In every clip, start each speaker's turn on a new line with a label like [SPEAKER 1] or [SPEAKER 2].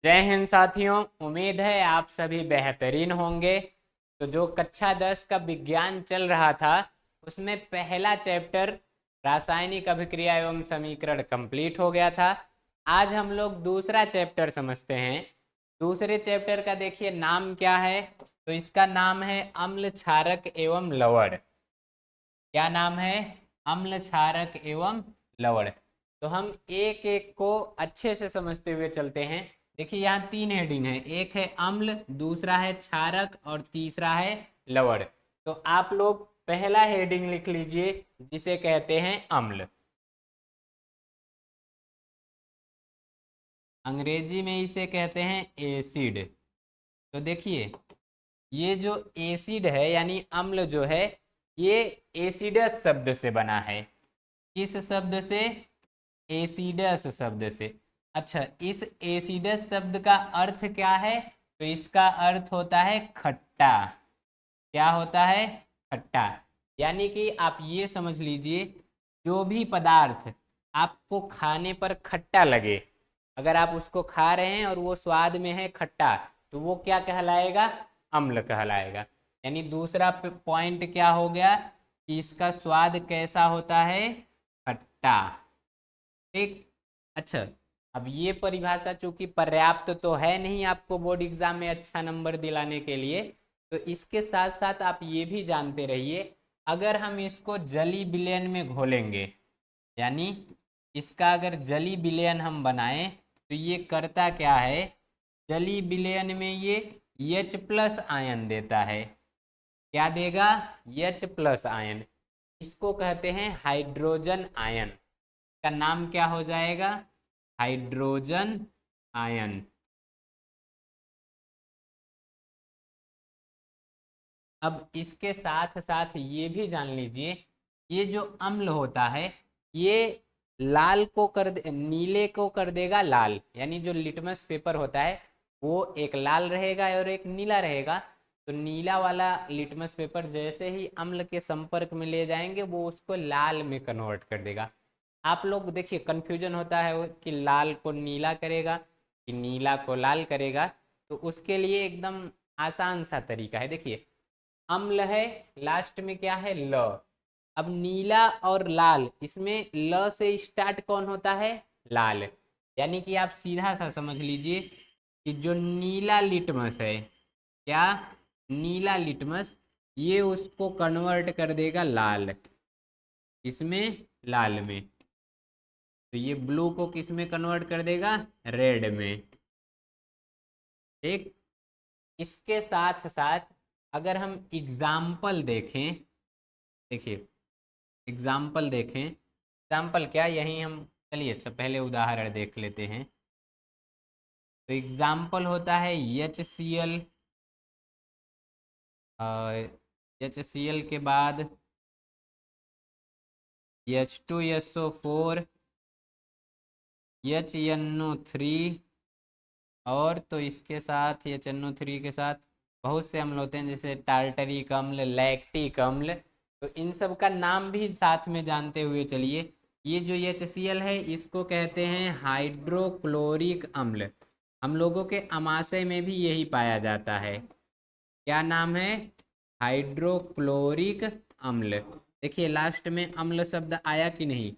[SPEAKER 1] जय हिंद साथियों, उम्मीद है आप सभी बेहतरीन होंगे। तो जो कक्षा 10 का विज्ञान चल रहा था उसमें पहला चैप्टर रासायनिक अभिक्रिया एवं समीकरण कंप्लीट हो गया था। आज हम लोग दूसरा चैप्टर समझते हैं। दूसरे चैप्टर का देखिए नाम क्या है। तो इसका नाम है अम्ल क्षारक एवं लवण। क्या नाम है? अम्ल क्षारक एवं लवण। तो हम एक एक को अच्छे से समझते हुए चलते हैं। देखिए यहाँ तीन हेडिंग है, एक है अम्ल, दूसरा है क्षारक और तीसरा है लवण। तो आप लोग पहला हेडिंग लिख लीजिए जिसे कहते हैं अम्ल। अंग्रेजी में इसे कहते हैं एसिड। तो देखिए ये जो एसिड है यानी अम्ल जो है ये एसिडस शब्द से बना है। किस शब्द से? एसिडस शब्द से। अच्छा, इस एसिडस शब्द का अर्थ क्या है? तो इसका अर्थ होता है खट्टा। क्या होता है? खट्टा। यानी कि आप ये समझ लीजिए, जो भी पदार्थ आपको खाने पर खट्टा लगे, अगर आप उसको खा रहे हैं और वो स्वाद में है खट्टा, तो वो क्या कहलाएगा? अम्ल कहलाएगा। यानी दूसरा पॉइंट क्या हो गया कि इसका स्वाद कैसा होता है? खट्टा। ठीक। अच्छा, अब ये परिभाषा चूंकि पर्याप्त तो है नहीं आपको बोर्ड एग्जाम में अच्छा नंबर दिलाने के लिए, तो इसके साथ साथ आप ये भी जानते रहिए, अगर हम इसको जली विलयन में घोलेंगे, यानी इसका अगर जली विलयन हम बनाएं, तो ये करता क्या है? जली विलयन में ये H प्लस आयन देता है। क्या देगा? H plus ion. इसको कहते हैं हाइड्रोजन आयन। का नाम क्या हो जाएगा? Hydrogen ion. अब इसके साथ साथ ये भी जान लीजिए, ये जो अम्ल होता है ये लाल को कर दे, नीले को कर देगा लाल। यानी जो लिटमस पेपर होता है वो एक लाल रहेगा और एक नीला रहेगा। तो नीला वाला लिटमस पेपर जैसे ही अम्ल के संपर्क में ले जाएंगे वो उसको लाल में कन्वर्ट कर देगा। आप लोग देखिए कंफ्यूजन होता है कि लाल को नीला करेगा कि नीला को लाल करेगा। तो उसके लिए एकदम आसान सा तरीका है। देखिए अम्ल है, लास्ट में क्या है? ल। अब नीला और लाल, इसमें ल से स्टार्ट कौन होता है? लाल। यानी कि आप सीधा सा समझ लीजिए कि जो नीला लिटमस है, क्या? नीला लिटमस, ये उसको कन्वर्ट कर देगा लाल, इसमें लाल में। तो ये ब्लू को किस में कन्वर्ट कर देगा? रेड में। ठीक। इसके साथ साथ अगर हम एग्जाम्पल देखें, देखिए एग्जाम्पल देखें, एग्जाम्पल क्या, यहीं हम, चलिए अच्छा पहले उदाहरण देख लेते हैं। तो एग्जाम्पल होता है HCl। HCl के बाद H2SO4, HNO3, और तो इसके साथ HNO3 के साथ बहुत से अम्ल होते हैं जैसे टार्टरिक अम्ल, लैक्टिक अम्ल। तो इन सब का नाम भी साथ में जानते हुए चलिए। ये जो HCl है इसको कहते हैं हाइड्रोक्लोरिक अम्ल। हम लोगों के अमाशय में भी यही पाया जाता है। क्या नाम है? हाइड्रोक्लोरिक अम्ल। देखिए लास्ट में अम्ल शब्द आया कि नहीं?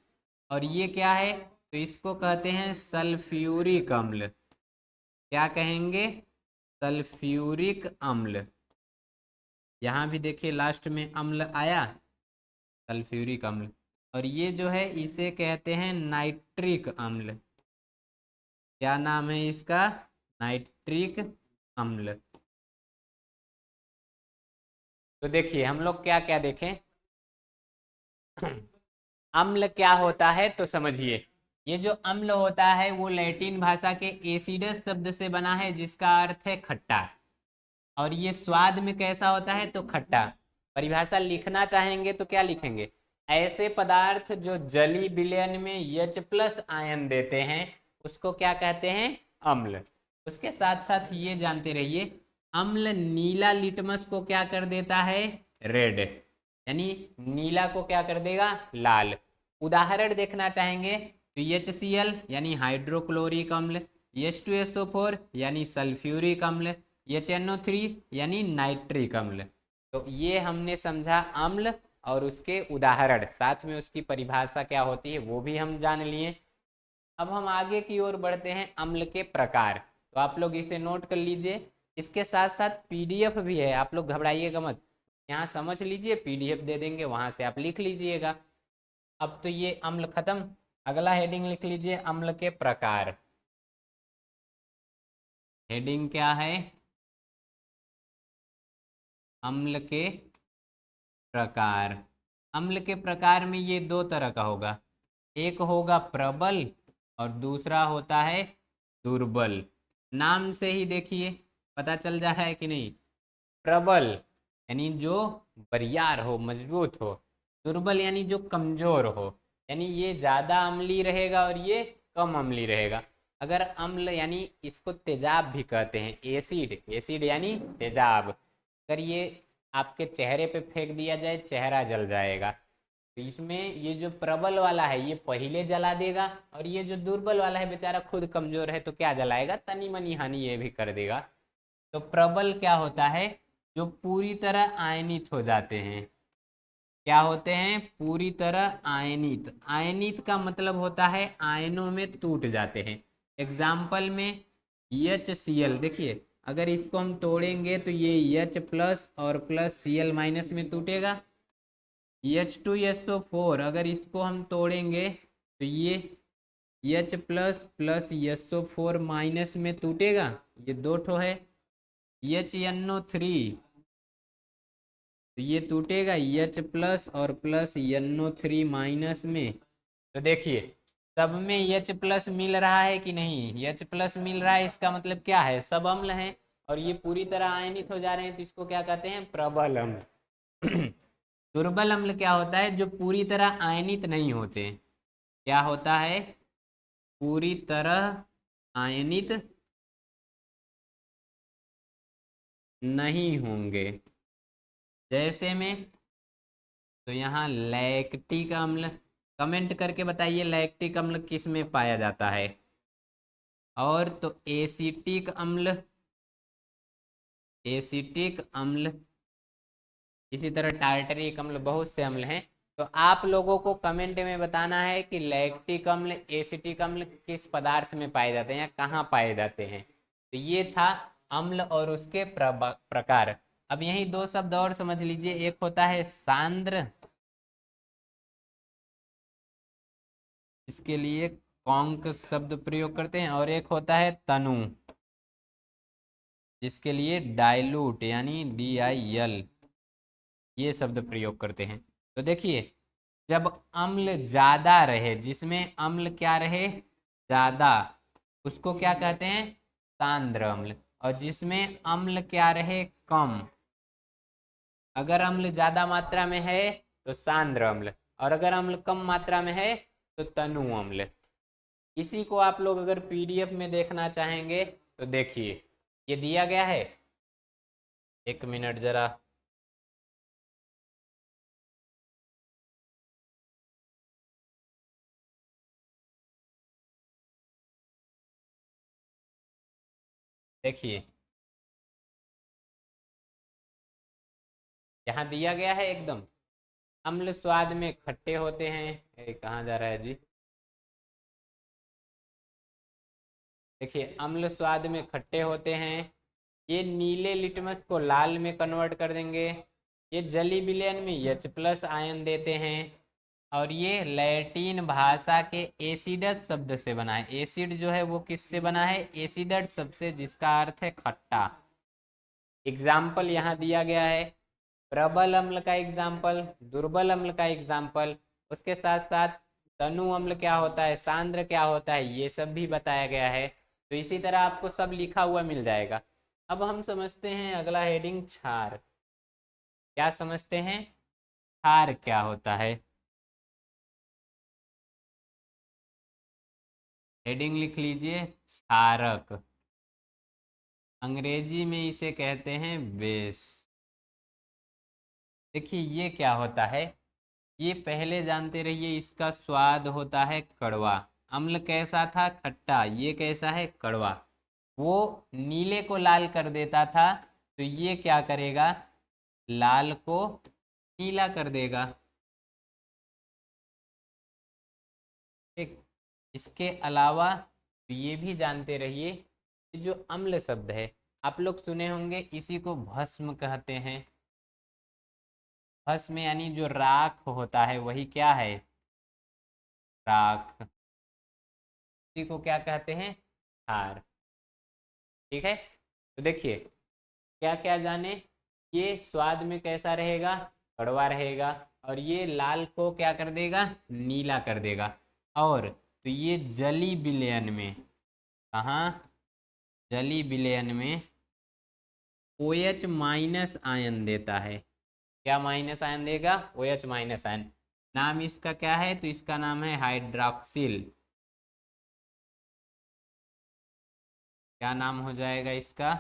[SPEAKER 1] और ये क्या है? तो इसको कहते हैं सल्फ्यूरिक अम्ल। क्या कहेंगे? सल्फ्यूरिक अम्ल। यहाँ भी देखिए लास्ट में अम्ल आया, सल्फ्यूरिक अम्ल। और ये जो है इसे कहते हैं नाइट्रिक अम्ल। क्या नाम है इसका? नाइट्रिक अम्ल। तो देखिए हम लोग क्या क्या देखें। अम्ल क्या होता है तो समझिए। ये जो अम्ल होता है वो लैटिन भाषा के एसिडस शब्द से बना है जिसका अर्थ है खट्टा। और ये स्वाद में कैसा होता है? तो खट्टा। परिभाषा लिखना चाहेंगे तो क्या लिखेंगे? ऐसे पदार्थ जो जली विलयन में H प्लस आयन देते हैं उसको क्या कहते हैं? अम्ल। उसके साथ साथ ये जानते रहिए, अम्ल नीला लिटमस को क्या कर देता है? रेड। यानी नीला को क्या कर देगा? लाल। उदाहरण देखना चाहेंगे तो HCl यानी हाइड्रोक्लोरिक अम्ल, H2SO4 यानी सल्फ्यूरिक अम्ल, HNO3 यानी नाइट्रिक अम्ल। तो ये हमने समझा अम्ल और उसके उदाहरण, साथ में उसकी परिभाषा क्या होती है वो भी हम जान लिए। अब हम आगे की ओर बढ़ते हैं, अम्ल के प्रकार। तो आप लोग इसे नोट कर लीजिए, इसके साथ साथ पीडीएफ भी है, आप लोग घबराइएगा मत, यहाँ समझ लीजिए, पीडीएफ दे देंगे, वहां से आप लिख लीजिएगा। अब तो ये अम्ल खत्म, अगला हेडिंग लिख लीजिए, अम्ल के प्रकार। हेडिंग क्या है? अम्ल के प्रकार। अम्ल के प्रकार में ये दो तरह का होगा, एक होगा प्रबल और दूसरा होता है दुर्बल। नाम से ही देखिए पता चल जा रहा है कि नहीं। प्रबल यानी जो बरियार हो, मजबूत हो। दुर्बल यानी जो कमजोर हो, यानी ये ज्यादा अम्लीय रहेगा और ये कम अम्लीय रहेगा। अगर अम्ल यानी इसको तेजाब भी कहते हैं, एसिड, एसिड यानी तेजाब। अगर ये आपके चेहरे पे फेंक दिया जाए, चेहरा जल जाएगा। तो इसमें ये जो प्रबल वाला है ये पहले जला देगा, और ये जो दुर्बल वाला है बेचारा खुद कमजोर है तो क्या जलाएगा, तनी मनी हानि ये भी कर देगा। तो प्रबल क्या होता है? जो पूरी तरह आयनित हो जाते हैं। क्या होते हैं? पूरी तरह आयनित। आयनित का मतलब होता है आयनों में टूट जाते हैं। एग्जाम्पल में HCl देखिए, अगर इसको हम तोड़ेंगे तो ये H प्लस और प्लस Cl माइनस में टूटेगा। H2SO4 अगर इसको हम तोड़ेंगे तो ये H plus plus SO4 minus में टूटेगा, ये दो ठो है। HNO3 तो ये टूटेगा H प्लस और प्लस NO3 माइनस में। तो देखिए सब में H प्लस मिल रहा है कि नहीं? H प्लस मिल रहा है, इसका मतलब क्या है? सब अम्ल हैं और ये पूरी तरह आयनित हो जा रहे हैं, तो इसको क्या कहते हैं? प्रबल अम्ल। दुर्बल अम्ल क्या होता है? जो पूरी तरह आयनित नहीं होते। क्या होता है? पूरी तरह आयनित नहीं होंगे। जैसे में, तो यहाँ लैक्टिक अम्ल, कमेंट करके बताइए लैक्टिक अम्ल किस में पाया जाता है। और तो एसिटिक अम्ल, एसिटिक अम्ल, इसी तरह टार्टरिक अम्ल, बहुत से अम्ल हैं। तो आप लोगों को कमेंट में बताना है कि लैक्टिक अम्ल, एसिटिक अम्ल किस पदार्थ में पाए जाते हैं या कहाँ पाए जाते हैं। तो ये था अम्ल और उसके प्रकार। अब यही दो शब्द और समझ लीजिए, एक होता है सांद्र, इसके लिए कॉन्क शब्द प्रयोग करते हैं, और एक होता है तनु, जिसके लिए डाइल्यूट यानी DIL ये शब्द प्रयोग करते हैं। तो देखिए जब अम्ल ज्यादा रहे, जिसमें अम्ल क्या रहे? ज्यादा, उसको क्या कहते हैं? सांद्र अम्ल। और जिसमें अम्ल क्या रहे? कम। अगर अम्ल ज्यादा मात्रा में है तो सांद्र अम्ल, और अगर अम्ल कम मात्रा में है तो तनु अम्ल। इसी को आप लोग अगर पीडीएफ में देखना चाहेंगे तो देखिए ये दिया गया है, एक मिनट जरा। देखिए यहाँ दिया गया है एकदम, अम्ल स्वाद में खट्टे होते हैं। कहाँ जा रहा है जी? देखिए अम्ल स्वाद में खट्टे होते हैं, ये नीले लिटमस को लाल में कन्वर्ट कर देंगे। ये जली विलयन में H प्लस आयन देते हैं। और ये लैटिन भाषा के एसिडस शब्द से बना है। एसिड जो है वो किससे बना है? एसिडस शब्द से, जिसका अर्थ है खट्टा। एग्जाम्पल यहाँ दिया गया है, प्रबल अम्ल का एग्जाम्पल, दुर्बल अम्ल का एग्जाम्पल, उसके साथ साथ तनु अम्ल क्या होता है, सांद्र क्या होता है, ये सब भी बताया गया है। तो इसी तरह आपको सब लिखा हुआ मिल जाएगा। अब हम समझते हैं अगला हेडिंग, क्षार। क्या समझते हैं? क्षार क्या होता है? हेडिंग लिख लीजिए, क्षारक। अंग्रेजी में इसे कहते हैं बेस। देखिए ये क्या होता है, ये पहले जानते रहिए, इसका स्वाद होता है कड़वा। अम्ल कैसा था? खट्टा। ये कैसा है? कड़वा। वो नीले को लाल कर देता था, तो ये क्या करेगा? लाल को नीला कर देगा। ठीक। इसके अलावा तो ये भी जानते रहिए कि जो अम्ल शब्द है, आप लोग सुने होंगे, इसी को भस्म कहते हैं। भस्म यानी जो राख होता है वही क्या है? राख। इसी को क्या कहते हैं? क्षार। ठीक है। तो देखिए, क्या क्या जाने, ये स्वाद में कैसा रहेगा? कड़वा रहेगा। और ये लाल को क्या कर देगा? नीला कर देगा। और तो ये जली विलयन में, कहाँ? जली विलयन में OH माइनस आयन देता है। क्या माइनस आयन देगा? OH minus ion. नाम इसका क्या है? तो इसका नाम है हाइड्रॉक्सिल। क्या नाम हो जाएगा इसका?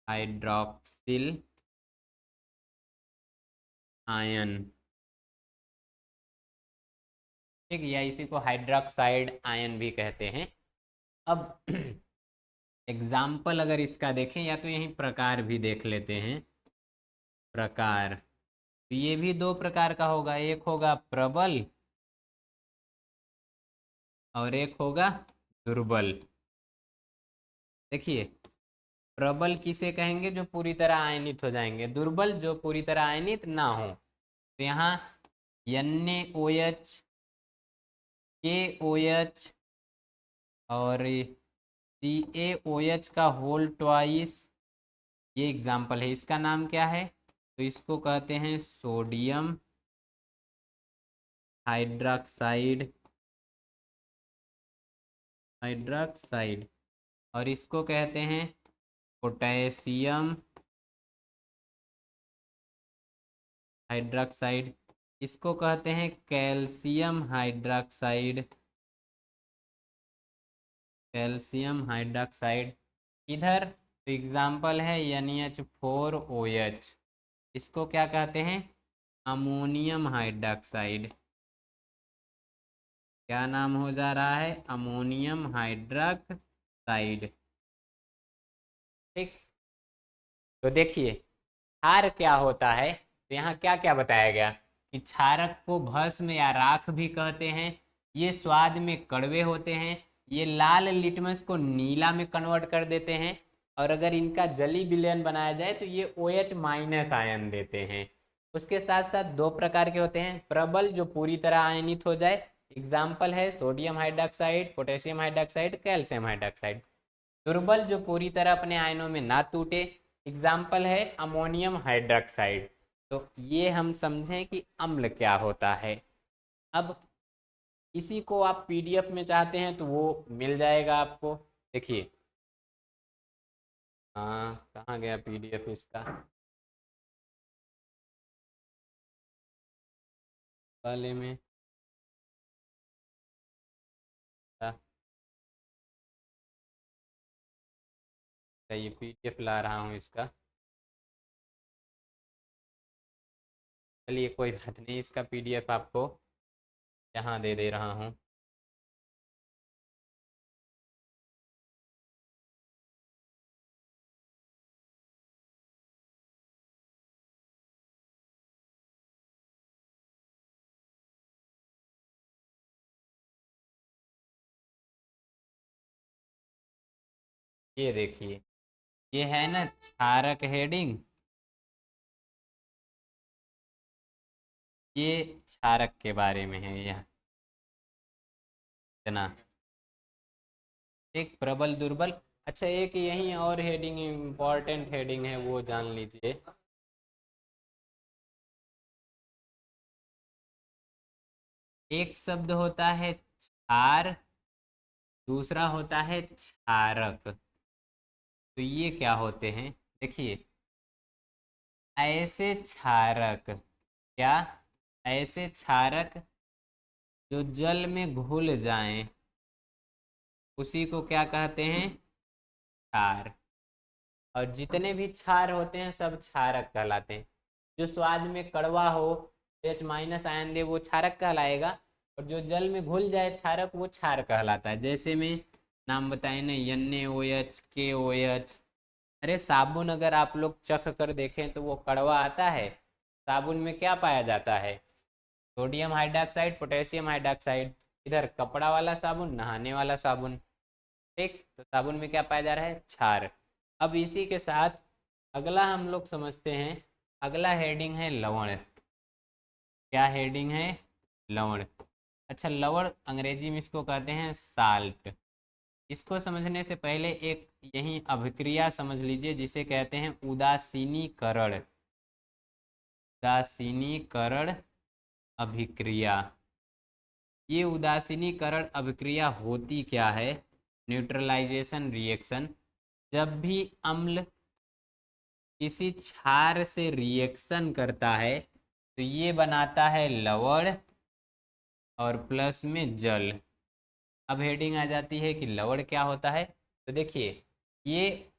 [SPEAKER 1] Hydroxyl ion. ठीक, या इसी को हाइड्रोक्साइड आयन भी कहते हैं। अब एग्जाम्पल अगर इसका देखें, या तो यही प्रकार भी देख लेते हैं। प्रकार, तो ये भी दो प्रकार का होगा, एक होगा प्रबल और एक होगा दुर्बल। देखिए, प्रबल किसे कहेंगे? जो पूरी तरह आयनित हो जाएंगे। दुर्बल जो पूरी तरह आयनित ना हो। तो यहाँ NaOH, KOH और CaOH का होल ट्वाइस, ये एग्जाम्पल है। इसका नाम क्या है? तो इसको कहते हैं सोडियम हाइड्रॉक्साइड। हाइड्रॉक्साइड। और इसको कहते हैं पोटेशियम हाइड्रॉक्साइड। इसको कहते हैं कैल्शियम हाइड्रॉक्साइड। Calcium hydroxide. इधर तो एग्जाम्पल है NH4OH। इसको क्या कहते हैं? Ammonium hydroxide. क्या नाम हो जा रहा है? Ammonium hydroxide. ठीक। तो देखिए, क्षार क्या होता है? तो यहाँ क्या क्या बताया गया कि क्षारक को भस्म या राख भी कहते हैं। ये स्वाद में कड़वे होते हैं। ये लाल लिटमस को नीला में कन्वर्ट कर देते हैं। और अगर इनका जली विलयन बनाया जाए तो ये OH माइनस आयन देते हैं। उसके साथ साथ दो प्रकार के होते हैं। प्रबल जो पूरी तरह आयनित हो जाए, एग्जाम्पल है sodium hydroxide, potassium hydroxide, calcium hydroxide. दुर्बल जो पूरी तरह अपने आयनों में ना टूटे, एग्जाम्पल है अमोनियम हाइड्रॉक्साइड। तो ये हम समझें कि अम्ल क्या होता है। अब इसी को आप PDF में चाहते हैं तो वो मिल जाएगा आपको। देखिए, हाँ, कहाँ गया PDF इसका वाले में? ये PDF ला रहा हूँ इसका। चलिए, कोई बात नहीं, इसका PDF आपको यहाँ दे दे रहा हूँ। ये देखिए, ये है ना क्षारक हेडिंग। ये क्षारक के बारे में है यह इतना। एक प्रबल दुर्बल। अच्छा, एक यही और हेडिंग, इम्पोर्टेंट हेडिंग है, वो जान लीजिए। एक शब्द होता है क्षार, दूसरा होता है क्षारक। तो ये क्या होते हैं? देखिए, ऐसे क्षारक, क्या? ऐसे क्षारक जो जल में घुल जाएं, उसी को क्या कहते हैं? क्षार। और जितने भी क्षार होते हैं सब क्षारक कहलाते हैं। जो स्वाद में कड़वा हो, OH माइनस आयन दे, वो क्षारक कहलाएगा। और जो जल में घुल जाए क्षारक वो क्षार कहलाता है। जैसे में नाम बताए ना, NaOH, KOH। अरे साबुन अगर आप लोग चख कर देखें तो वो कड़वा आता है। साबुन में क्या पाया जाता है? Sodium hydroxide, potassium hydroxide. इधर कपड़ा वाला साबुन, नहाने वाला साबुन। ठीक, तो साबुन में क्या पाया जा रहा है? क्षार। अब इसी के साथ अगला हम लोग समझते हैं। अगला हेडिंग है लवण। क्या हेडिंग है? लवण। अच्छा, लवण अंग्रेजी में इसको कहते हैं साल्ट। इसको समझने से पहले एक यही अभिक्रिया समझ लीजिए जिसे कहते हैं उदासीनीकरण। उदासीनीकरण अभिक्रिया। ये उदासीनीकरण अभिक्रिया होती क्या है? Neutralisation reaction. जब भी अम्ल किसी क्षार से रिएक्शन करता है तो ये बनाता है लवण और प्लस में जल। अब हेडिंग आ जाती है कि लवण क्या होता है। तो देखिए, ये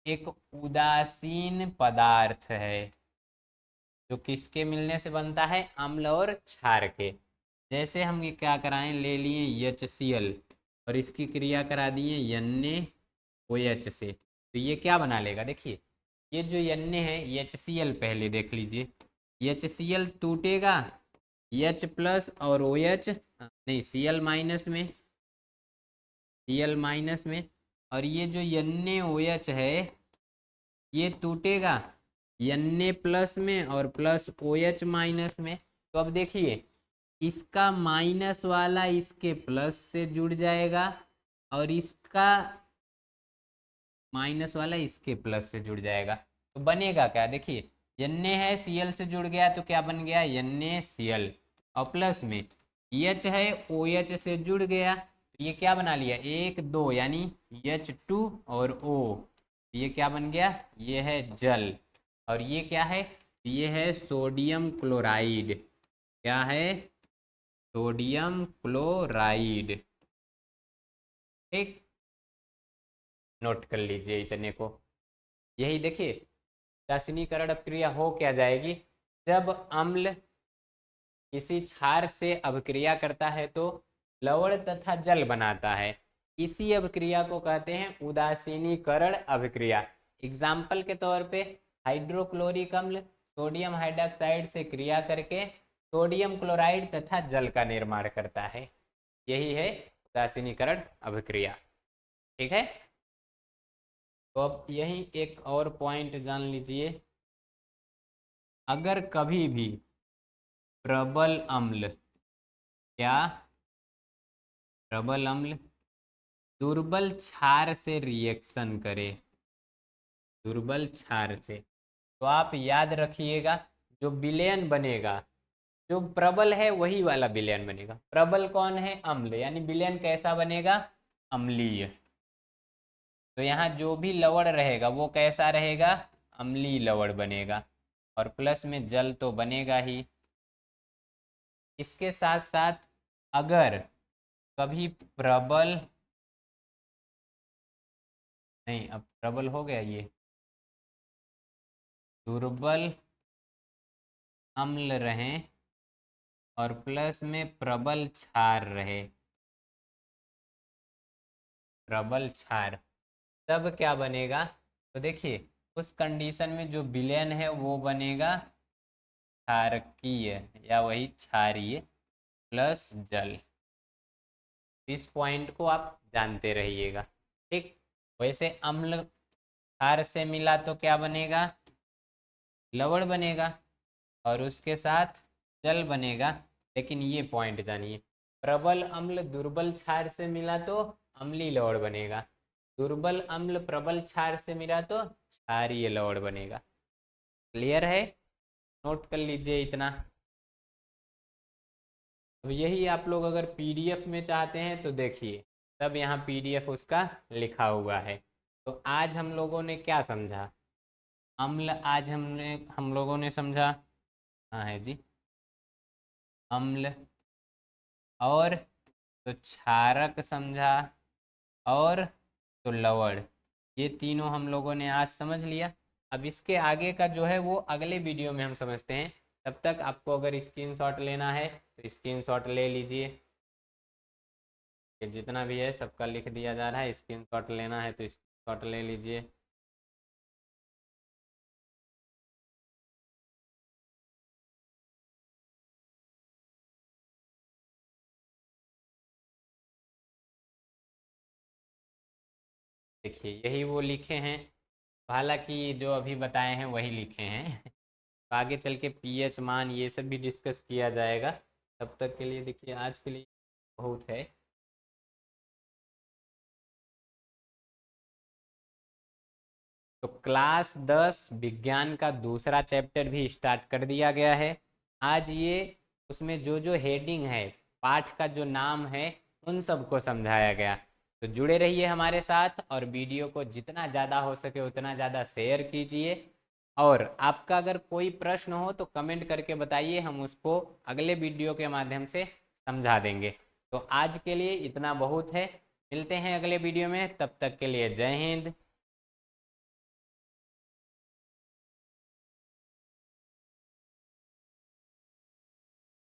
[SPEAKER 1] एक उदासीन पदार्थ है जो किसके मिलने से बनता है? अम्ल और क्षार के। जैसे हम ये क्या कराएं, ले लिए HCl और इसकी क्रिया करा दिए NaOH से, तो ये क्या बना लेगा? देखिए, ये जो Na है, HCl पहले देख लीजिए। HCl टूटेगा H प्लस और OH, नहीं Cl माइनस में, Cl माइनस में। और ये जो NaOH है ये टूटेगा Na प्लस में और प्लस OH माइनस में। तो अब देखिए, इसका माइनस वाला इसके प्लस से जुड़ जाएगा और इसका माइनस वाला इसके प्लस से जुड़ जाएगा। तो बनेगा क्या? देखिए, Na है, Cl से जुड़ गया तो क्या बन गया? NaCl। और प्लस में H है, OH से जुड़ गया तो ये क्या बना लिया? 1 2, यानी H2 और O। ये क्या बन गया? ये है जल। और ये क्या है? ये है सोडियम क्लोराइड। क्या है? Sodium chloride. ठीक, नोट कर लीजिए इतने को। यही देखिए, रासायनिकरण अभिक्रिया हो क्या जाएगी? जब अम्ल किसी क्षार से अभिक्रिया करता है तो लवण तथा जल बनाता है। इसी अभिक्रिया को कहते हैं उदासीनीकरण अभिक्रिया। एग्जाम्पल के तौर पे हाइड्रोक्लोरिक अम्ल सोडियम हाइड्रोक्साइड से क्रिया करके सोडियम क्लोराइड तथा जल का निर्माण करता है। यही है उदासीनीकरण अभिक्रिया। ठीक है, तो अब यही एक और पॉइंट जान लीजिए। अगर कभी भी प्रबल अम्ल, क्या? प्रबल अम्ल दुर्बल क्षार से रिएक्शन करे, दुर्बल क्षार से, तो आप याद रखिएगा जो विलयन बनेगा, जो प्रबल है वही वाला विलयन बनेगा। प्रबल कौन है? अम्ल, यानी विलयन कैसा बनेगा? अम्लीय। तो यहाँ जो भी लवण रहेगा वो कैसा रहेगा? अम्लीय लवण बनेगा। और प्लस में जल तो बनेगा ही। इसके साथ साथ अगर कभी प्रबल, नहीं अब प्रबल हो गया, ये दुर्बल अम्ल रहें और प्लस में प्रबल क्षार रहे, प्रबल क्षार, तब क्या बनेगा? तो देखिए, उस कंडीशन में जो विलयन है वो बनेगा क्षारकीय या वही क्षारीय प्लस जल। इस पॉइंट को आप जानते रहिएगा। ठीक, वैसे अम्ल क्षार से मिला तो क्या बनेगा? लवण बनेगा और उसके साथ जल बनेगा। लेकिन ये पॉइंट जानिए, प्रबल अम्ल दुर्बल क्षार से मिला तो अम्लीय लवण बनेगा, दुर्बल अम्ल प्रबल क्षार से मिला तो क्षारीय लवण बनेगा। क्लियर है? नोट कर लीजिए इतना। अब यही आप लोग अगर पीडीएफ में चाहते हैं तो देखिए, तब यहाँ पीडीएफ उसका लिखा हुआ है। तो आज हम लोगों ने क्या समझा? अम्ल आज हम लोगों ने समझा, हाँ है जी, अम्ल और तो क्षारक समझा और तो लवण, ये तीनों हम लोगों ने आज समझ लिया। अब इसके आगे का जो है वो अगले वीडियो में हम समझते हैं। तब तक आपको अगर स्क्रीनशॉट लेना है तो स्क्रीनशॉट ले लीजिए। कि जितना भी है सबका लिख दिया जा रहा है। स्क्रीनशॉट लेना है तो स्क्रीनशॉट ले लीजिए। देखिए यही वो लिखे हैं, हालांकि जो अभी बताए हैं वही लिखे हैं। तो आगे चल के पीएच मान ये सब भी डिस्कस किया जाएगा। तब तक के लिए देखिए आज के लिए बहुत है। तो क्लास 10 विज्ञान का दूसरा चैप्टर भी स्टार्ट कर दिया गया है। आज ये उसमें जो जो हेडिंग है, पाठ का जो नाम है, उन सबको समझाया गया। तो जुड़े रहिए हमारे साथ और वीडियो को जितना ज़्यादा हो सके उतना ज़्यादा शेयर कीजिए। और आपका अगर कोई प्रश्न हो तो कमेंट करके बताइए, हम उसको अगले वीडियो के माध्यम से समझा देंगे। तो आज के लिए इतना बहुत है, मिलते हैं अगले वीडियो में, तब तक के लिए जय हिंद।